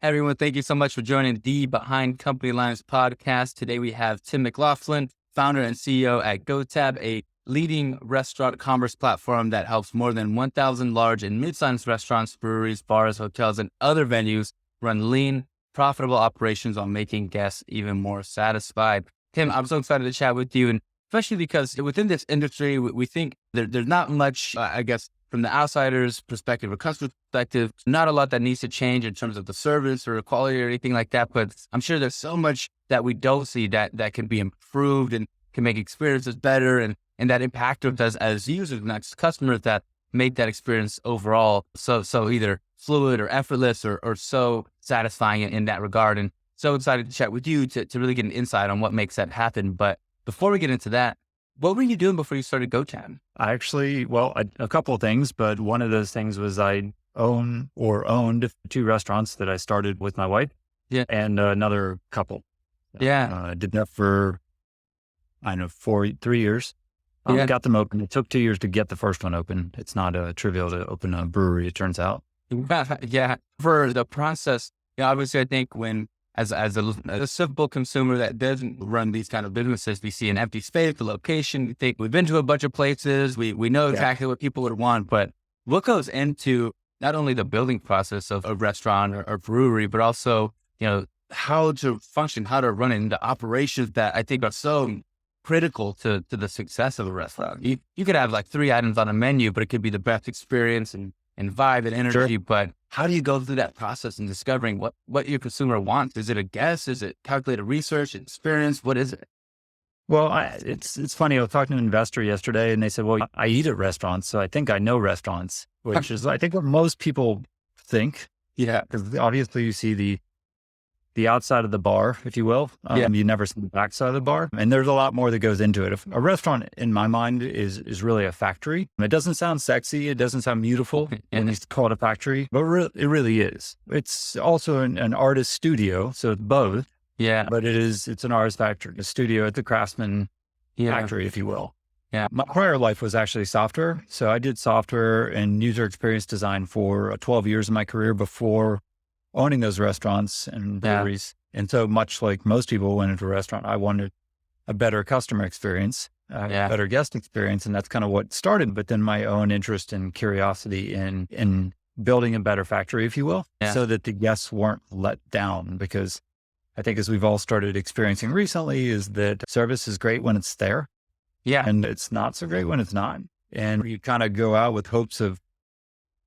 Everyone, thank you so much for joining the Behind Company Lines podcast. Today we have Tim McLaughlin, founder and CEO at GoTab, a leading restaurant commerce platform that helps more than 1,000 large and mid-sized restaurants, breweries, bars, hotels, and other venues run lean, profitable operations while making guests even more satisfied. Tim, I'm so excited to chat with you, and especially because within this industry, we think there's not much, from the outsider's perspective or customer perspective, not a lot that needs to change in terms of the service or quality or anything like that. But I'm sure there's so much that we don't see that can be improved and can make experiences better and that impact us as users and as customers that make that experience overall so either fluid or effortless or so satisfying in that regard. And so excited to chat with you to really get an insight on what makes that happen. But before we get into that, what were you doing before you started GoTab? A couple of things, but one of those things was I owned 2 restaurants that I started with my wife and another couple. I did that for, 3 years. Got them open. It took 2 years to get the first one open. It's not trivial to open a brewery, it turns out. Yeah. For the process, obviously I think when as a simple consumer that doesn't run these kind of businesses, we see an empty space, the location. We think we've been to a bunch of places. We know exactly what people would want, but what goes into not only the building process of a restaurant or brewery, but also, how to function, how to run it, the operations that I think are so critical to the success of a restaurant. You could have like 3 items on a menu, but it could be the best experience and vibe and energy. Sure. But how do you go through that process and discovering what your consumer wants? Is it a guess? Is it calculated research, experience? What is it? Well, it's funny. I was talking to an investor yesterday and they said, well, I eat at restaurants, so I think I know restaurants, which is, I think, what most people think. Yeah. Because obviously you see the outside of the bar, if you will. You never see the backside of the bar. And there's a lot more that goes into it. If a restaurant, in my mind, is really a factory. It doesn't sound sexy. It doesn't sound beautiful when you call it a factory, but it really is. It's also an artist studio. So it's both. Yeah. But it's an artist factory, a studio at the craftsman factory, if you will. Yeah. My prior life was actually software. So I did software and user experience design for 12 years of my career before owning those restaurants and breweries. And so much like most people went into a restaurant, I wanted a better customer experience, a better guest experience. And that's kind of what started, but then my own interest and curiosity in building a better factory, if you will, so that the guests weren't let down. Because I think as we've all started experiencing recently is that service is great when it's there. Yeah. And it's not so great when it's not. And you kind of go out with hopes of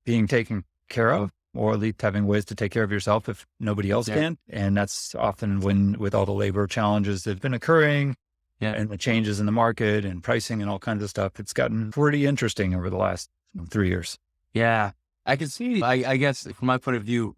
being taken care of, or at least having ways to take care of yourself if nobody else can. And that's often when, with all the labor challenges that have been occurring and the changes in the market and pricing and all kinds of stuff, it's gotten pretty interesting over the last 3 years. Yeah. I can see, I guess from my point of view,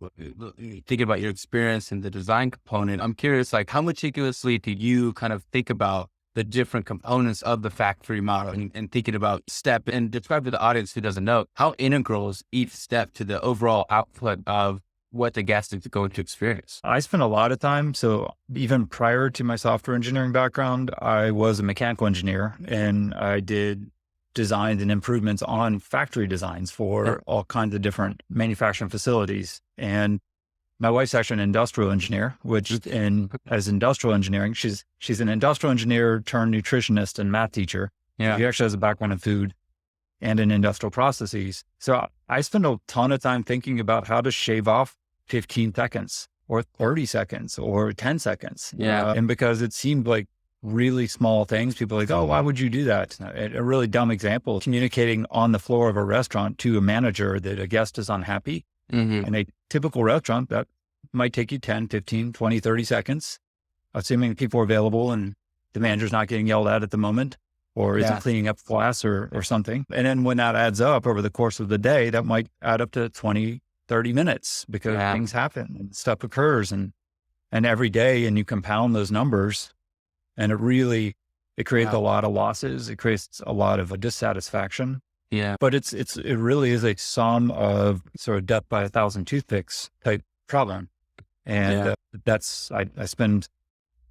thinking about your experience and the design component, I'm curious, like how meticulously do you kind of think about the different components of the factory model and thinking about step, and describe to the audience who doesn't know, how integral is each step to the overall output of what the guest is going to experience? I spent a lot of time. So even prior to my software engineering background, I was a mechanical engineer and I did designs and improvements on factory designs for all kinds of different manufacturing facilities. And my wife's actually an industrial engineer, as industrial engineering, she's an industrial engineer turned nutritionist and math teacher. Yeah. She actually has a background in food and in industrial processes. So I spend a ton of time thinking about how to shave off 15 seconds or 30 seconds or 10 seconds. Yeah. And because it seemed like really small things, people are like, oh, why would you do that? A really dumb example, communicating on the floor of a restaurant to a manager that a guest is unhappy. Mm-hmm. In a typical restaurant, that might take you 10, 15, 20, 30 seconds, assuming people are available and the manager's not getting yelled at the moment or isn't cleaning up glass or something. And then when that adds up over the course of the day, that might add up to 20, 30 minutes because things happen and stuff occurs and every day, and you compound those numbers and it creates a lot of losses. It creates a lot of dissatisfaction. Yeah. But it really is a sum of sort of death by 1,000 toothpicks type problem. And I spend,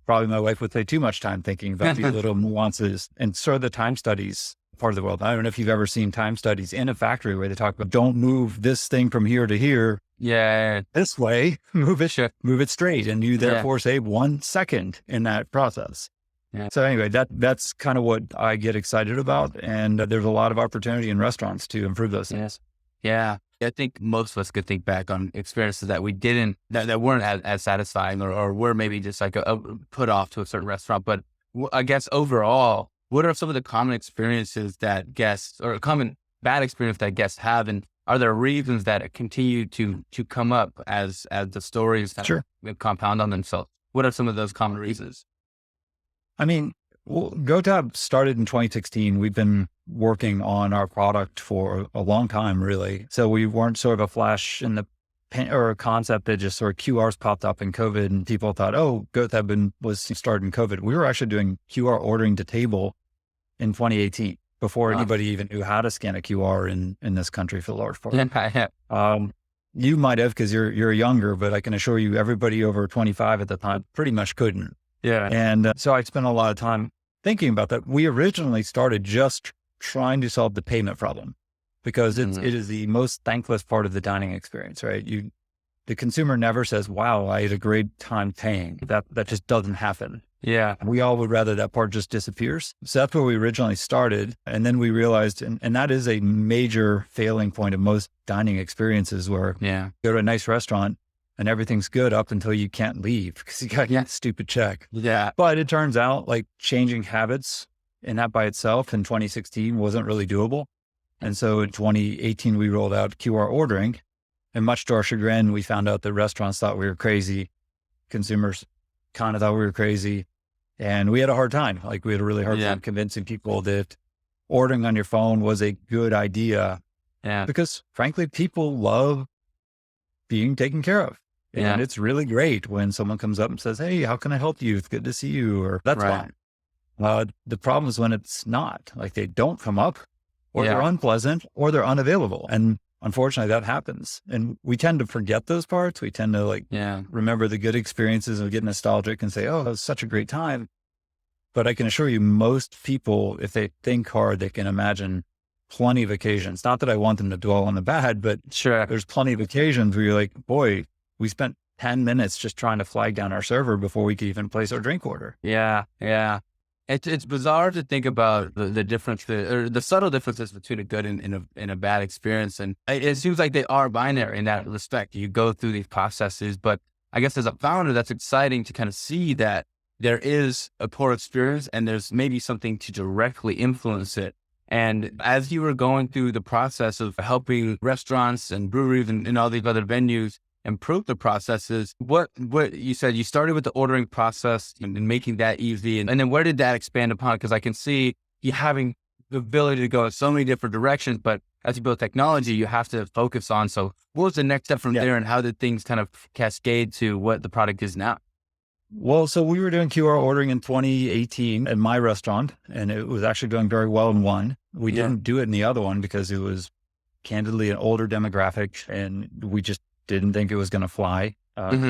probably my wife would say, too much time thinking about these little nuances and sort of the time studies part of the world. I don't know if you've ever seen time studies in a factory where they talk about, don't move this thing from here to here Yeah. this way, Sure. move it straight. And you Yeah. therefore save 1 second in that process. Yeah. So anyway, that's kind of what I get excited about. And there's a lot of opportunity in restaurants to improve those things. Yes. Yeah. I think most of us could think back on experiences that we didn't, that weren't as satisfying or were maybe just like a put off to a certain restaurant. But I guess overall, what are some of the common experiences that guests or common bad experience that guests have? And are there reasons that continue to come up as the stories kind Sure. of compound on themselves? What are some of those common reasons? I mean, well, GoTab started in 2016. We've been working on our product for a long time, really. So we weren't sort of a flash in the pan or a concept that just sort of QRs popped up in COVID and people thought, oh, GoTab was started in COVID. We were actually doing QR ordering to table in 2018 before Wow. anybody even knew how to scan a QR in this country for the large part. Yeah. You might have, because you're younger, but I can assure you everybody over 25 at the time pretty much couldn't. Yeah. And so I spent a lot of time thinking about that. We originally started just trying to solve the payment problem because it is the most thankless part of the dining experience, right? The consumer never says, wow, I had a great time paying. That just doesn't happen. Yeah. We all would rather that part just disappears. So that's where we originally started. And then we realized, and that is a major failing point of most dining experiences where Yeah. you go to a nice restaurant and everything's good up until you can't leave because you got a stupid check. Yeah. But it turns out like changing habits and that by itself in 2016 wasn't really doable. And so in 2018, we rolled out QR ordering, and much to our chagrin, we found out that restaurants thought we were crazy. Consumers kind of thought we were crazy. And we had a hard time. Like we had a really hard time convincing people that ordering on your phone was a good idea. Yeah. Because frankly, people love being taken care of. And it's really great when someone comes up and says, hey, how can I help you? It's good to see you. Or that's fine. The problem is when it's not, like they don't come up or they're unpleasant or they're unavailable. And unfortunately that happens. And we tend to forget those parts. We tend to remember the good experiences and get nostalgic and say, oh, that was such a great time. But I can assure you most people, if they think hard, they can imagine plenty of occasions. Not that I want them to dwell on the bad, but there's plenty of occasions where you're like, boy, we spent 10 minutes just trying to flag down our server before we could even place our drink order. Yeah. Yeah. It's bizarre to think about the difference, or the subtle differences between a good and a bad experience. And it seems like they are binary in that respect. You go through these processes, but I guess as a founder, that's exciting to kind of see that there is a poor experience and there's maybe something to directly influence it. And as you were going through the process of helping restaurants and breweries and all these other venues improve the processes, what you said, you started with the ordering process and making that easy. And then where did that expand upon? Because I can see you having the ability to go in so many different directions, but as you build technology, you have to focus on. So what was the next step from there and how did things kind of cascade to what the product is now? Well, so we were doing QR ordering in 2018 at my restaurant, and it was actually doing very well in one. We didn't do it in the other one because it was candidly an older demographic, and we just didn't think it was going to fly.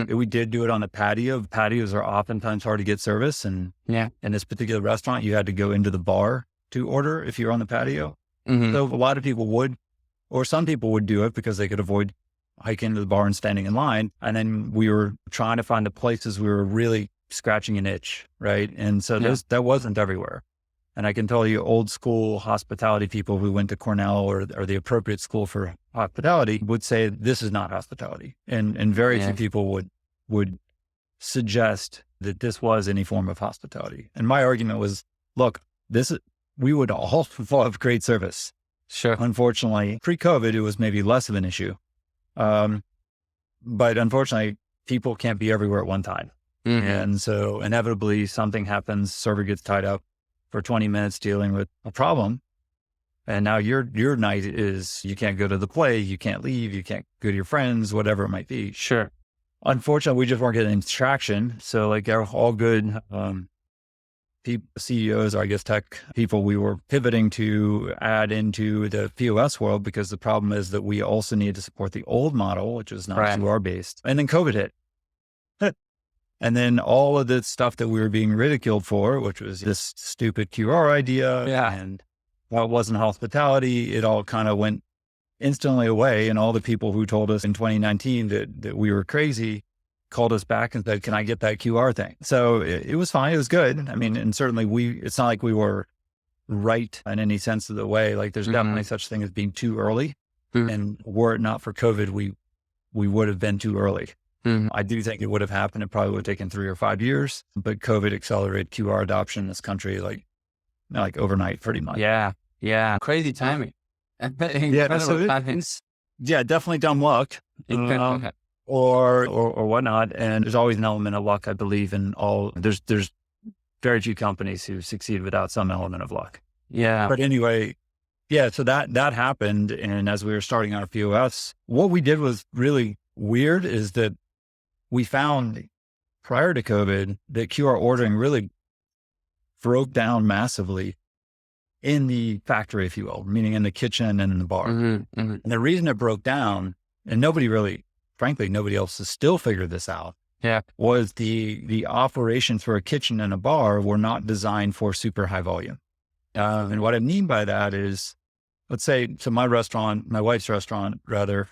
We did do it on a patio. Patios are oftentimes hard to get service, and in this particular restaurant, you had to go into the bar to order if you're on the patio. So a lot of people would, or some people would do it because they could avoid hiking into the bar and standing in line. And then we were trying to find the places we were really scratching an itch, right? And so that wasn't everywhere. And I can tell you old school hospitality people who went to Cornell or the appropriate school for hospitality would say this is not hospitality. And very few people would suggest that this was any form of hospitality. And my argument was, look, we would all love great service. Sure. Unfortunately, pre-COVID, it was maybe less of an issue. But unfortunately, people can't be everywhere at one time. And so inevitably something happens, server gets tied up for 20 minutes dealing with a problem. And now your night is you can't go to the play, you can't leave, you can't go to your friends, whatever it might be. Sure. Unfortunately, we just weren't getting traction. So like all good CEOs, or I guess tech people, we were pivoting to add into the POS world because the problem is that we also need to support the old model, which is not QR based. And then COVID hit. And then all of the stuff that we were being ridiculed for, which was this stupid QR idea and that wasn't hospitality, it all kind of went instantly away. And all the people who told us in 2019 that we were crazy called us back and said, can I get that QR thing? So it was fine. It was good. I mean, and certainly it's not like we were right in any sense of the way. Like there's definitely such thing as being too early. And were it not for COVID, we would have been too early. I do think it would have happened. It probably would have taken 3 or 5 years, but COVID accelerated QR adoption in this country like overnight, pretty much. Yeah. Crazy timing. Incredible timing. Yeah, definitely dumb luck. Or whatnot. And there's always an element of luck, I believe, in all. There's very few companies who succeed without some element of luck. Yeah. But anyway, so that happened. And as we were starting our POS, what we did was really weird is that we found prior to COVID that QR ordering really broke down massively in the factory, if you will, meaning in the kitchen and in the bar. And the reason it broke down, and frankly, nobody else has still figured this out, was the operations for a kitchen and a bar were not designed for super high volume. And what I mean by that is, let's say, so my wife's restaurant, rather,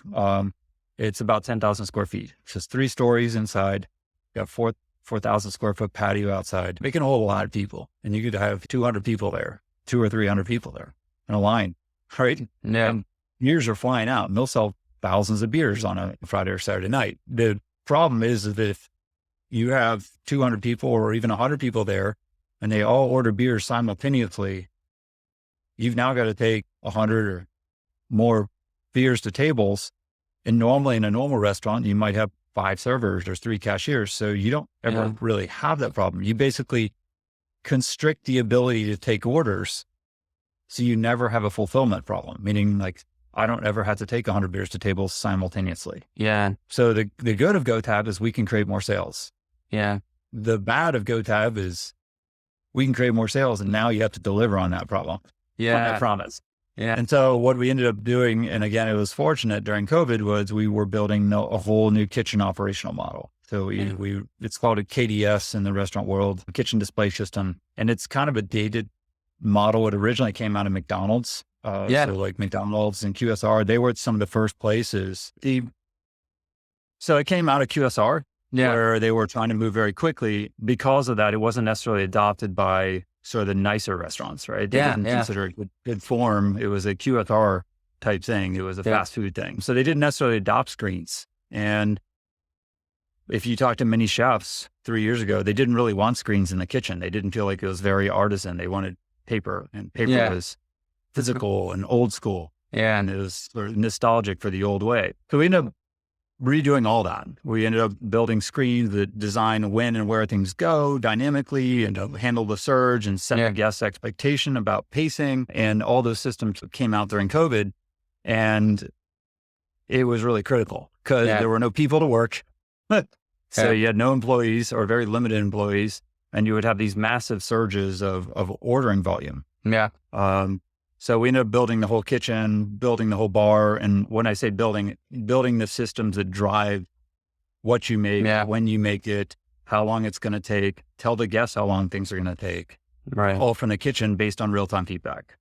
it's about 10,000 square feet. It's just 3 stories inside, got 4,000 square foot patio outside, making a whole lot of people. And you could have 200 people there, 200 or 300 people there in a line, right? Yeah. And beers are flying out and they'll sell thousands of beers on a Friday or Saturday night. The problem is that if you have 200 people or even 100 people there and they all order beers simultaneously, you've now got to take 100 or more beers to tables. And normally in a normal restaurant, you might have 5 servers or 3 cashiers. So you don't ever really have that problem. You basically constrict the ability to take orders. So you never have a fulfillment problem, meaning like I don't ever have to take 100 beers to tables simultaneously. Yeah. So the good of GoTab is we can create more sales. Yeah. The bad of GoTab is we can create more sales and now you have to deliver on that problem. Yeah. I promise. Yeah. And so what we ended up doing, and again, it was fortunate during COVID, was we were building a whole new kitchen operational model. So it's called a KDS in the restaurant world, kitchen display system. And it's kind of a dated model. It originally came out of McDonald's. So like McDonald's and QSR, they were some of the first places. So it came out of QSR where they were trying to move very quickly. Because of that, it wasn't necessarily adopted by sort of the nicer restaurants, right? They didn't consider it good form. It was a QSR type thing. It was a fast food thing. So they didn't necessarily adopt screens. And if you talk to many chefs 3 years ago, they didn't really want screens in the kitchen. They didn't feel like it was very artisan. They wanted paper, and paper was physical and old school. And it was sort of nostalgic for the old way. So we ended up redoing all that. We ended up building screens that design when and where things go dynamically and to handle the surge and set the guest expectation about pacing, and all those systems came out during COVID. And it was really critical because there were no people to work. So you had no employees or very limited employees, and you would have these massive surges of ordering volume. So we ended up building the whole kitchen, building the whole bar. And when I say building the systems that drive what you make, when you make it, how long it's going to take, tell the guests how long things are going to take, all from the kitchen based on real-time feedback.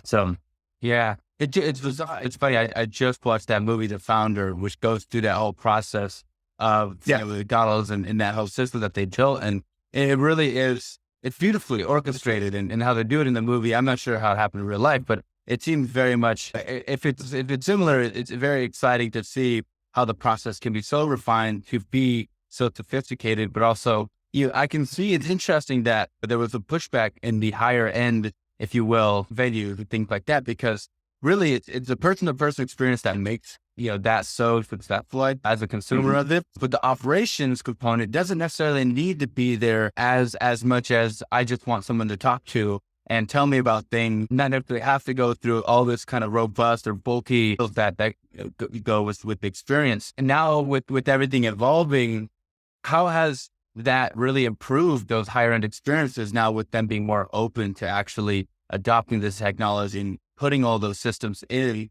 So, it's funny. I just watched that movie, The Founder, which goes through that whole process of McDonald's and that whole system that they built. And it really is. It's beautifully orchestrated and how they do it in the movie. I'm not sure how it happened in real life, but it seems very much, if it's similar, it's very exciting to see how the process can be so refined to be so sophisticated, but also I can see it's interesting that there was a pushback in the higher end, if you will, venues and things like that, because really it's a person-to-person experience that makes that so successful as a consumer of it. But the operations component doesn't necessarily need to be there as much as I just want someone to talk to and tell me about things, not necessarily have to go through all this kind of robust or bulky that go with the experience. And now with everything evolving, how has that really improved those higher end experiences now with them being more open to actually adopting this technology and putting all those systems in?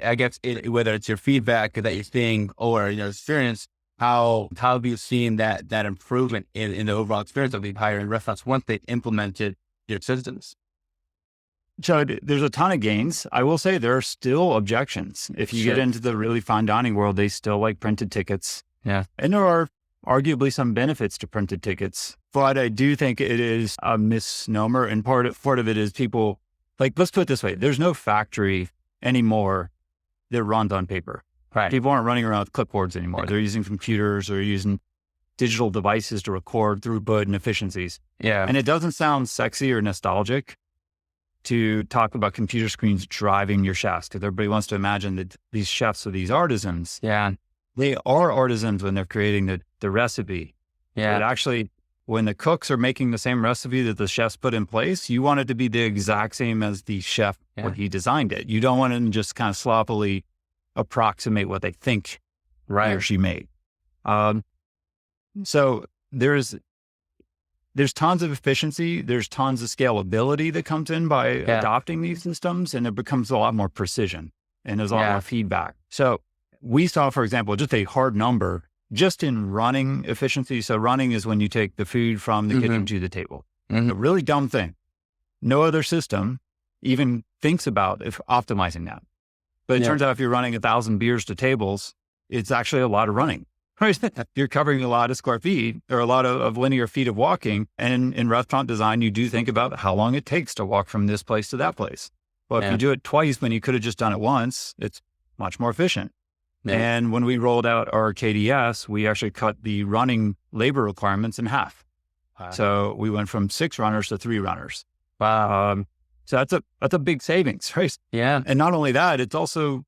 I guess whether it's your feedback that you're seeing or your experience, how have you seen that improvement in the overall experience of the higher end restaurants once they implemented your systems? So there's a ton of gains. I will say there are still objections. If you get into the really fine dining world, they still like printed tickets. Yeah. And there are arguably some benefits to printed tickets, but I do think it is a misnomer. And part of it is people, like, let's put it this way. There's no factory anymore that runs on paper. Right. People aren't running around with clipboards anymore. They're using computers or using digital devices to record throughput and efficiencies. Yeah. And it doesn't sound sexy or nostalgic to talk about computer screens driving your chefs, because everybody wants to imagine that these chefs are these artisans. Yeah. They are artisans when they're creating the recipe. Yeah. But actually, when the cooks are making the same recipe that the chefs put in place, you want it to be the exact same as the chef when he designed it. You don't want to just kind of sloppily approximate what they think he or she made. So there's tons of efficiency. There's tons of scalability that comes in by adopting these systems, and it becomes a lot more precision and there's a lot more feedback. So we saw, for example, just a hard number just in running efficiency. So running is when you take the food from the kitchen to the table. A really dumb thing. No other system even thinks about optimizing that. But it turns out if you're running 1,000 beers to tables, it's actually a lot of running. Right? You're covering a lot of square feet or a lot of linear feet of walking. And in restaurant design, you do think about how long it takes to walk from this place to that place. Well, if you do it twice when you could have just done it once, it's much more efficient. Yeah. And when we rolled out our KDS, we actually cut the running labor requirements in half. Wow. So we went from 6 runners to 3 runners. Wow. So that's a big savings, right? Yeah. And not only that, it's also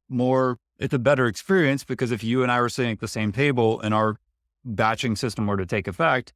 it's a better experience, because if you and I were sitting at the same table and our batching system were to take effect,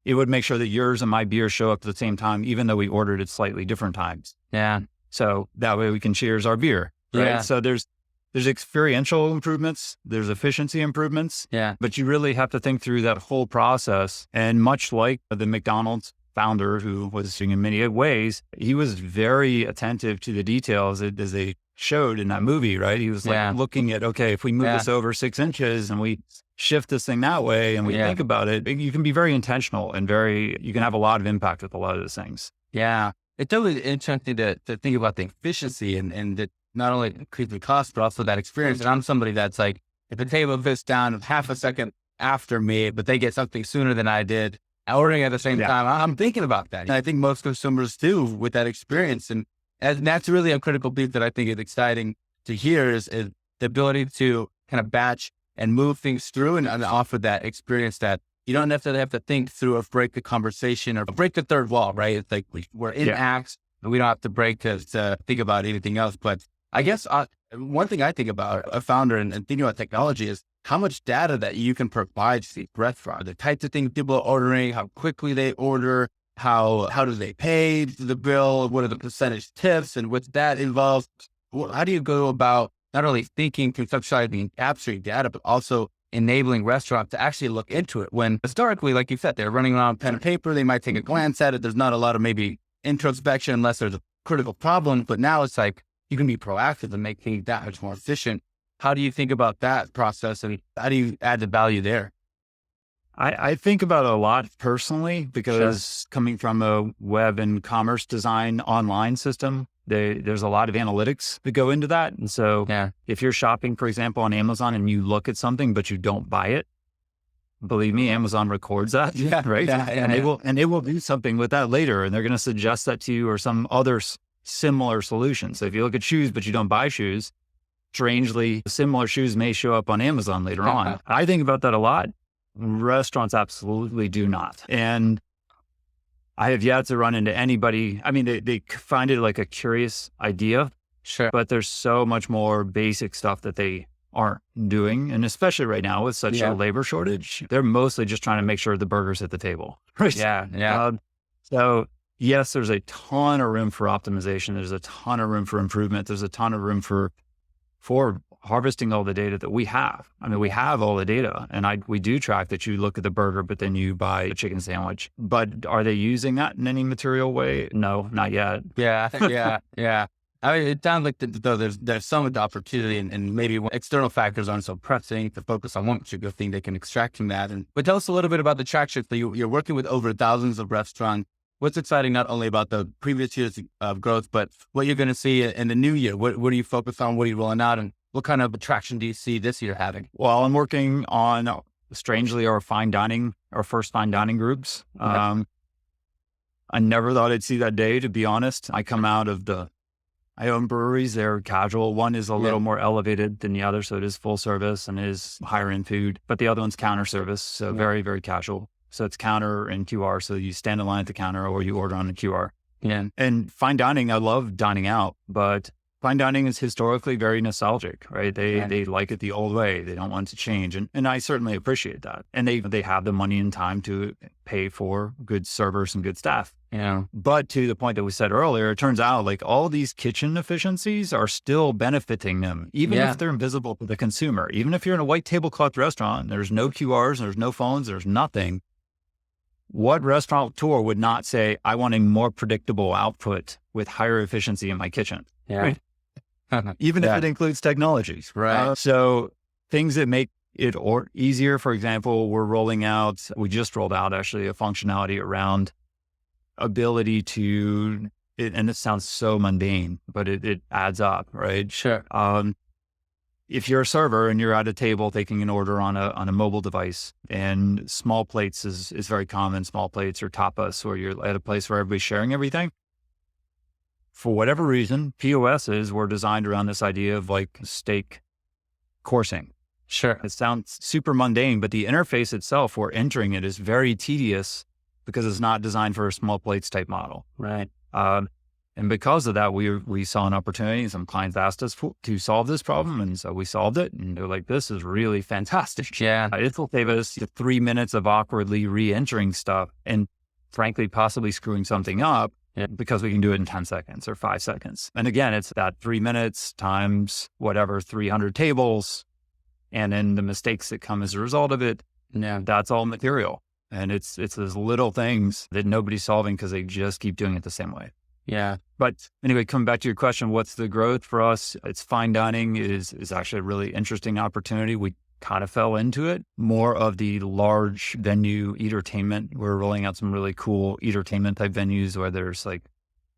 it would make sure that yours and my beer show up at the same time, even though we ordered at slightly different times. Yeah. So that way we can cheers our beer, right? Yeah. So there's experiential improvements, there's efficiency improvements, but you really have to think through that whole process. And much like the McDonald's founder, who was in many ways, he was very attentive to the details as they showed in that movie, right? He was like looking at, okay, if we move this over 6 inches and we shift this thing that way and we think about it, you can be very intentional and you can have a lot of impact with a lot of those things. Yeah. It's totally interesting to think about the efficiency and that not only increase the cost, but also that experience. And I'm somebody that's like, if the table fits down half a second after me, but they get something sooner than I did, ordering at the same time, I'm thinking about that. And I think most consumers do with that experience. And that's really a critical piece that I think is exciting to hear is the ability to kind of batch and move things through and offer that experience that you don't necessarily have to think through or break the conversation or break the third wall, right? It's like we're in acts, and we don't have to break to think about anything else. But I guess one thing I think about a founder and thinking about technology is how much data that you can provide to the restaurant, the types of things people are ordering, how quickly they order, how do they pay the bill, what are the percentage tips, and what's that involved? How do you go about not only thinking, conceptualizing, and capturing data, but also enabling restaurants to actually look into it? When historically, like you said, they're running around pen and paper, they might take a glance at it. There's not a lot of maybe introspection unless there's a critical problem, but now it's like you can be proactive and make things that much more efficient. How do you think about that process and how do you add the value there? I think about it a lot personally because coming from a web and commerce design online system, there's a lot of analytics that go into that. And so if you're shopping, for example, on Amazon and you look at something, but you don't buy it, believe me, Amazon records that, right? And they will do something with that later. And they're going to suggest that to you or some other similar solution. So if you look at shoes, but you don't buy shoes, strangely, similar shoes may show up on Amazon later on. I think about that a lot. Restaurants absolutely do not. And I have yet to run into anybody. I mean, they find it like a curious idea, but there's so much more basic stuff that they aren't doing. And especially right now with such a labor shortage, they're mostly just trying to make sure the burger's at the table. Right? So yes, there's a ton of room for optimization. There's a ton of room for improvement. There's a ton of room for harvesting all the data that we have. I mean, we have all the data and we do track that you look at the burger, but then you buy a chicken sandwich. But are they using that in any material way? No, not yet. Yeah. I mean, it sounds like though there's some of the opportunity and maybe when external factors aren't so pressing to focus on one particular thing they can extract from that. But tell us a little bit about the traction. So you're working with over thousands of restaurants. what's exciting not only about the previous years of growth, but what you're going to see in the new year? What are you focused on? What are you rolling out? And what kind of attraction do you see this year having? Well, I'm working on, strangely, our first fine dining groups. I never thought I'd see that day, to be honest. I own breweries. They're casual. One is a little more elevated than the other. So it is full service and is higher end food, but the other one's counter service. So very, very casual. So it's counter and QR. So you stand in line at the counter or you order on the QR. Yeah. And fine dining, I love dining out, but fine dining is historically very nostalgic, right? They like it the old way. They don't want to change. And I certainly appreciate that. And they have the money and time to pay for good servers and good staff. Yeah. But to the point that we said earlier, it turns out like all these kitchen efficiencies are still benefiting them, even if they're invisible to the consumer. Even if you're in a white tablecloth restaurant, there's no QRs, there's no phones, there's nothing. What restaurateur would not say, I want a more predictable output with higher efficiency in my kitchen? Yeah. Right? Even if it includes technologies. Right. So things that make it easier, for example, we just rolled out actually a functionality around ability to, and it sounds so mundane, but it adds up, right? Sure. If you're a server and you're at a table taking an order on a mobile device, and small plates is very common, small plates or tapas, or you're at a place where everybody's sharing everything. For whatever reason, POSs were designed around this idea of like steak coursing. Sure. It sounds super mundane, but the interface itself for entering it is very tedious because it's not designed for a small plates type model. Right. And because of that, we saw an opportunity, and some clients asked us to solve this problem. And so we solved it, and they're like, this is really fantastic. Yeah. It will save us 3 minutes of awkwardly re-entering stuff and frankly, possibly screwing something up because we can do it in 10 seconds or 5 seconds. And again, it's that 3 minutes times whatever, 300 tables. And then the mistakes that come as a result of it. Yeah. That's all material. And it's those little things that nobody's solving because they just keep doing it the same way. Yeah. But anyway, coming back to your question, what's the growth for us? It's fine dining is actually a really interesting opportunity. We kind of fell into it. More of the large venue entertainment. We're rolling out some really cool entertainment type venues where there's like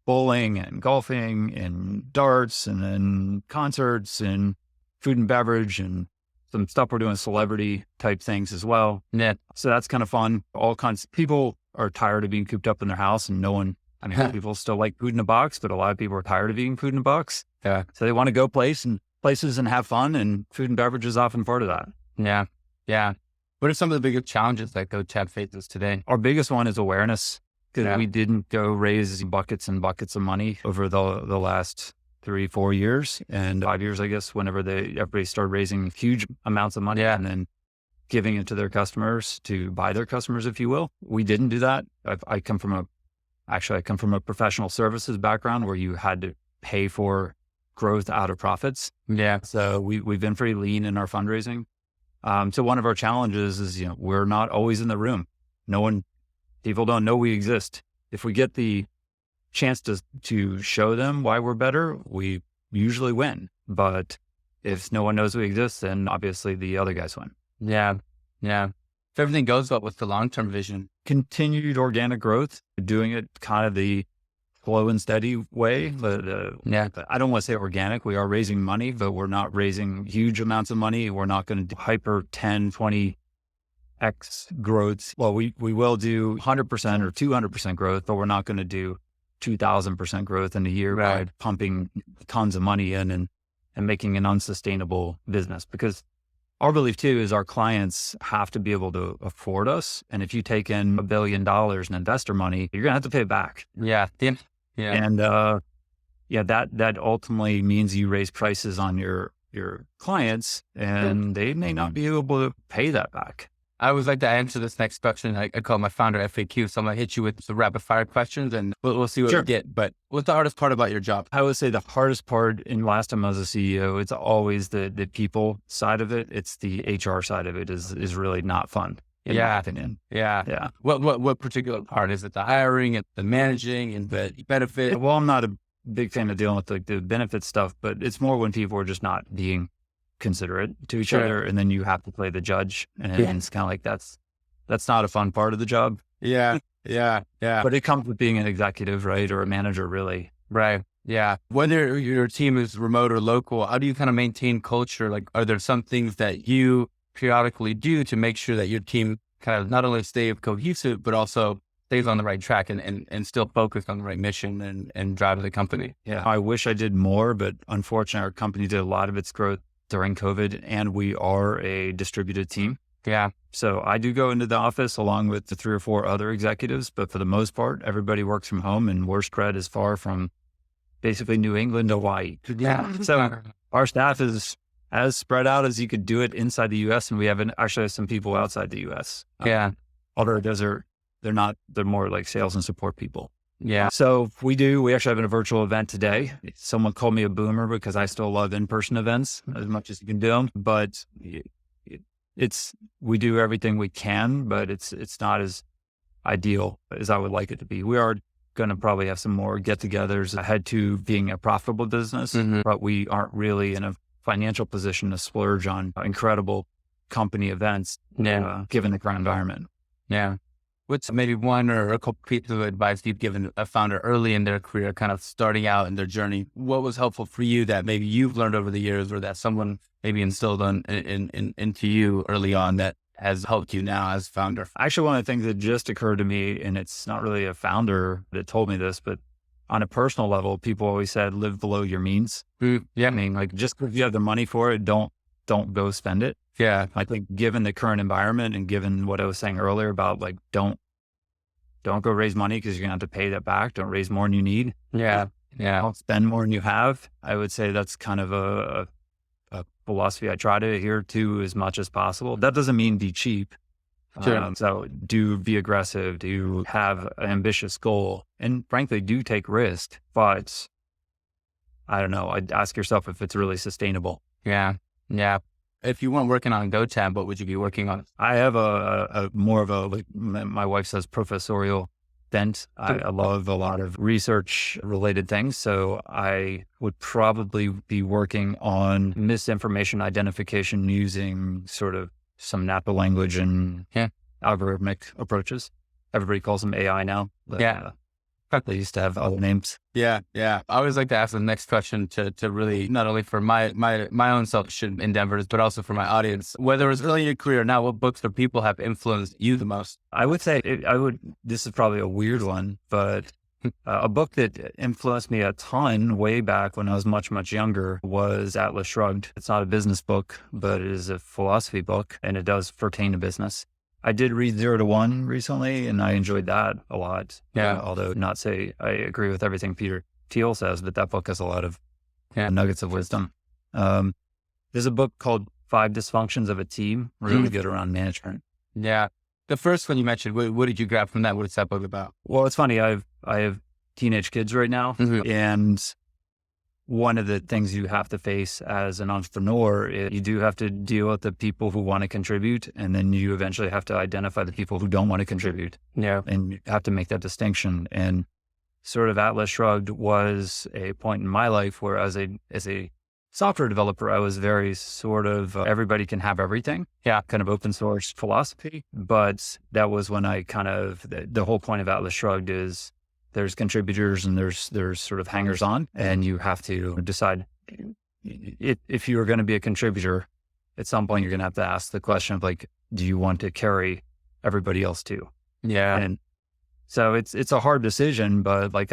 bowling and golfing and darts and then concerts and food and beverage and some stuff we're doing celebrity type things as well. Yeah. So that's kind of fun. All kinds of people are tired of being cooped up in their house, and people still like food in a box, but a lot of people are tired of eating food in a box. Yeah. So they want to go places and have fun, and food and beverage is often part of that. Yeah. Yeah. What are some of the biggest challenges that GoTab faces today? Our biggest one is awareness, because we didn't go raise buckets and buckets of money over the last 3-4 years and 5 years, I guess, whenever everybody started raising huge amounts of money and then giving it to their customers to buy their customers, if you will. We didn't do that. I come from a professional services background where you had to pay for growth out of profits. Yeah. So we've been pretty lean in our fundraising. So one of our challenges is, we're not always in the room. People don't know we exist. If we get the chance to show them why we're better, we usually win. But if no one knows we exist, then obviously the other guys win. Yeah. Yeah. If everything goes well, what's the long-term vision? Continued organic growth, doing it kind of the slow and steady way. I don't want to say organic. We are raising money, but we're not raising huge amounts of money. We're not going to do hyper 10, 20x growth. Well, we will do 100% or 200% growth, but we're not going to do 2,000% growth in a year by pumping tons of money in and making an unsustainable business. Because our belief too is our clients have to be able to afford us. And if you take in $1 billion in investor money, you're going to have to pay it back. Yeah. Yeah. And that ultimately means you raise prices on your clients, and they may not be able to pay that back. I always like to answer this next question. I call my founder FAQ. So I'm going to hit you with some rapid fire questions and we'll see what we get. But what's the hardest part about your job? I would say the hardest part in last time I was a CEO, it's always the people side of it. It's the HR side of it is really not fun. In my opinion. Yeah. What particular part? Is it the hiring and the managing and the benefit? Well, I'm not a big fan of dealing with the benefit stuff, but it's more when people are just not being considerate to each other, and then you have to play the judge, and it's kind of like that's That's not a fun part of the job. Yeah. Yeah. Yeah. But it comes with being an executive, right? Or a manager, really. Right. Yeah. Whether your team is remote or local, how do you kind of maintain culture? Like, are there some things that you periodically do to make sure that your team kind of not only stay cohesive, but also stays on the right track and still focused on the right mission and drive the company? Yeah. I wish I did more, but unfortunately our company did a lot of its growth during COVID, and we are a distributed team. Yeah. So I do go into the office along with the 3 or 4 other executives, but for the most part, everybody works from home, and we're spread as far from basically New England to Hawaii. Yeah. So our staff is as spread out as you could do it inside the US. And we have actually some people outside the US. Yeah. Although they're more like sales and support people. Yeah. So we actually have a virtual event today. Someone called me a boomer because I still love in-person events as much as you can do them, but we do everything we can, but it's not as ideal as I would like it to be. We are going to probably have some more get-togethers ahead to being a profitable business, but we aren't really in a financial position to splurge on incredible company events, given the current environment. Yeah. What's maybe one or a couple pieces of advice you've given a founder early in their career, kind of starting out in their journey? What was helpful for you that maybe you've learned over the years, or that someone maybe instilled into you early on that has helped you now as founder? Actually, one of the things that just occurred to me, and it's not really a founder that told me this, but on a personal level, people always said, live below your means. Yeah. I mean, like, just because you have the money for it, don't go spend it. Yeah. I think given the current environment and given what I was saying earlier about like, don't go raise money because you're gonna have to pay that back. Don't raise more than you need. Yeah. Yeah. Don't spend more than you have. I would say that's kind of a philosophy I try to adhere to as much as possible. That doesn't mean be cheap. Sure. So do be aggressive, do have an ambitious goal, and frankly, do take risk. But I don't know, I'd ask yourself if it's really sustainable. Yeah. Yeah. If you weren't working on GoTab, what would you be working on? I have a more of a, like my wife says, professorial bent. I love a lot of research related things. So I would probably be working on misinformation identification using sort of some natural language and algorithmic approaches. Everybody calls them AI now. But, they used to have other names. Yeah. Yeah. I always like to ask the next question to really, not only for my own selfish endeavors, but also for my audience, whether it was early in your career or now, what books or people have influenced you the most? I would say this is probably a weird one, but a book that influenced me a ton way back when I was much, much younger was Atlas Shrugged. It's not a business book, but it is a philosophy book, and it does pertain to business. I did read 0 to 1 recently, and I enjoyed that a lot. Yeah. Although not say I agree with everything Peter Thiel says, but that book has a lot of nuggets of wisdom. There's a book called 5 Dysfunctions of a Team, really good around management. Yeah. The first one you mentioned, what did you grab from that? What is that book about? Well, it's funny. I have teenage kids right now, and one of the things you have to face as an entrepreneur is you do have to deal with the people who want to contribute, and then you eventually have to identify the people who don't want to contribute. Yeah. And you have to make that distinction. And sort of Atlas Shrugged was a point in my life where as a software developer, I was very sort of everybody can have everything. Yeah. Kind of open source philosophy. But that was when I kind of, the whole point of Atlas Shrugged is there's contributors and there's sort of hangers on, and you have to decide if you are going to be a contributor, at some point you're going to have to ask the question of like, do you want to carry everybody else too? Yeah. And so it's a hard decision, but like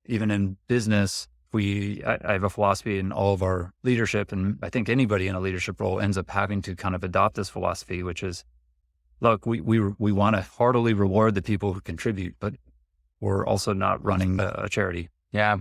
even in business, I have a philosophy in all of our leadership, and I think anybody in a leadership role ends up having to kind of adopt this philosophy, which is, look, we want to heartily reward the people who contribute, but we're also not running a charity. Yeah.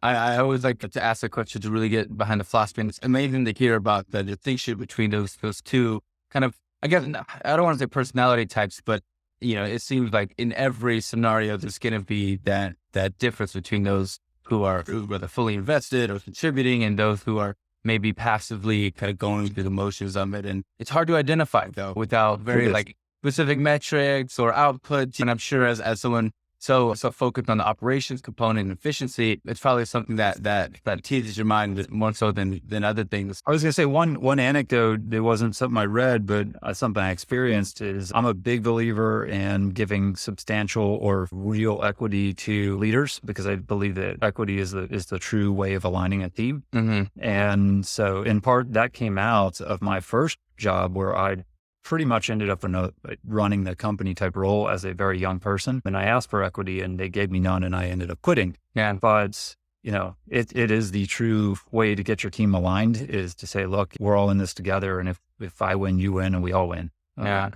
I always like to ask a question to really get behind the philosophy. And it's amazing to hear about the distinction between those two kind of, I guess, I don't want to say personality types, but it seems like in every scenario, there's going to be that difference between those who are whether fully invested or contributing and those who are maybe passively kind of going through the motions of it. And it's hard to identify though, without very like specific metrics or outputs. And I'm sure as someone so focused on the operations component and efficiency, it's probably something that teases your mind more so than other things. I was going to say one anecdote, it wasn't something I read, but something I experienced is I'm a big believer in giving substantial or real equity to leaders, because I believe that equity is the true way of aligning a team. Mm-hmm. And so in part that came out of my first job, where I pretty much ended up in running the company type role as a very young person. And I asked for equity and they gave me none, and I ended up quitting. Yeah. But it is the true way to get your team aligned, is to say, look, we're all in this together. And if I win, you win, and we all win. Yeah.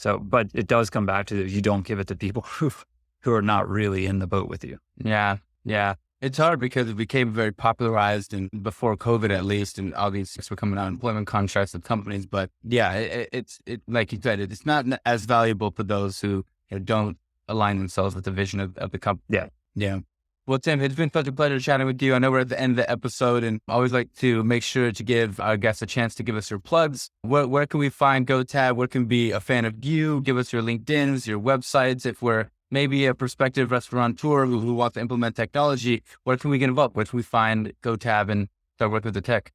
But it does come back to, you don't give it to people who are not really in the boat with you. Yeah. Yeah. It's hard because it became very popularized, and before COVID at least, and all these things were coming out, employment contracts with companies. But yeah, it's like you said, it's not as valuable for those who don't align themselves with the vision of the company. Yeah. Yeah. Well, Tim, it's been such a pleasure chatting with you. I know we're at the end of the episode, and I always like to make sure to give our guests a chance to give us your plugs. Where can we find GoTab? Where can we be a fan of you? Give us your LinkedIn's, your websites. If we're maybe a prospective restaurateur who wants to implement technology, where can we get involved? Where can we find GoTab and start working with the tech?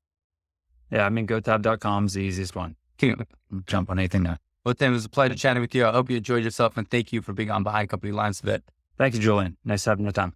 Yeah, GoTab.com is the easiest one. Jump on anything now. Well, Tim, it was a pleasure chatting with you. I hope you enjoyed yourself, and thank you for being on Behind Company Lines today. Thank you, Julian. Nice having the time.